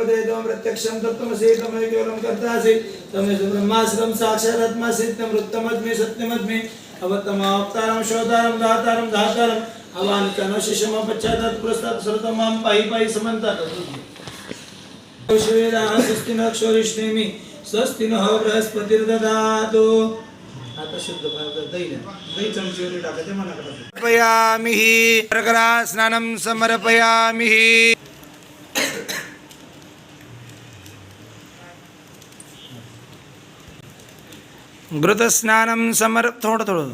प्रजापते त्वं प्रत्यक्षं तत्त्वमसि त्वमेव केवलं कर्तासि त्वमेव ब्रह्मास्त्रं साक्षादात्मासि त्वमृतमस्मि सत्यमस्मि अवतमावतारं शोधारं दातारं धातारं अवानिकनशिषम पश्चात् पुरस्तात् सर्वतमां पाहि पाहि समन्तात् वेदाः स्वस्ति न क्षोरिष्णेमि स्वस्ति नः बृहस्पतिर्दधातु। आता शुद्ध दही चमचीवरी टाकायचे मनाकडे समर्पयामि शर्करा स्नानं समर्पयामि घृत स्नानं थोडं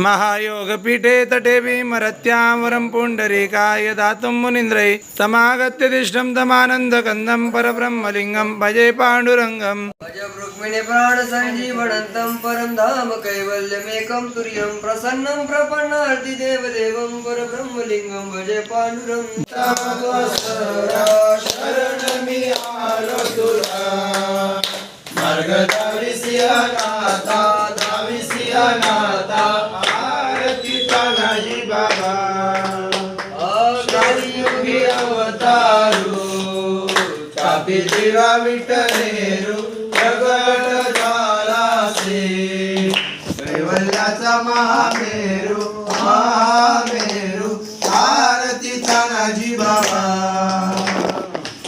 महायोगपीठे तटे विमरत्यां वरं पुण्डरीकाय दातुं मुनीन्द्रै तमागत्य तिष्ठं तमानन्दकन्दं परब्रह्मलिङ्गं भजे पाण्डुरङ्गं भज रुक्मिणी प्राणसञ्जीवनन्तं परं धाम कैवल्यमेकं तुर्यं प्रसन्नं प्रपन्नार्ति देवदेवं परब्रह्मलिङ्गं भजे पाण्डुरङ्गं आरती तानाजी बाबा कलियुगी अवतारू तापी देवा विठ्ठलेरू प्रगट झाला से कैवल्याचा महामेरू आरती तानाजी बाबा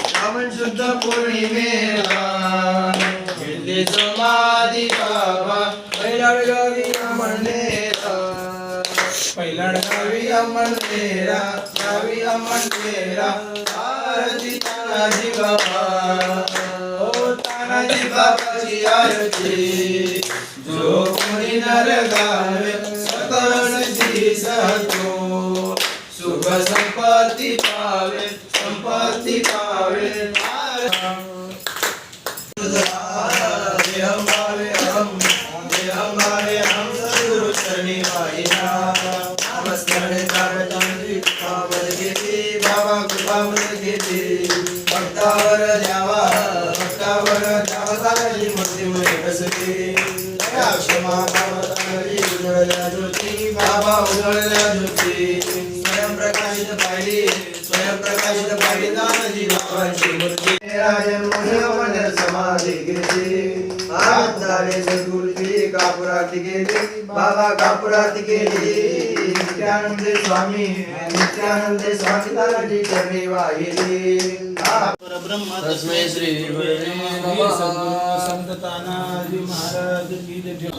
श्रावण शुद्ध पौर्णिमेला घेतले समाधी बाबा गावी अमरनेरा गावी अमरनेरा आरती तानाजी बाबा ओ तानाजी बाबाची आरती जो कोणी नर गावे सकळची सहतो सुख संपत्ती पावे हम सद्गुरु शरणी वाहिना नमस्कार बाबा कृपा घेते भक्तावर द्यावा तानाजी मूर्तीमुळे बसते क्षमा उजळल्या ज्योती बाबा उजळल्या ज्योती स्वयंप्रकाशित पाहिली तानाजी बाबांची मूर्ती राजन मोठे समाधी घेते हात झाले सद्गुरूची कापुराती गेली बाबा कापुराती गेली नित्यानंद स्वामी तानाजी चरणी वाहिली तस्मै श्री गुरुदेव संत तानाजी महाराज की जय।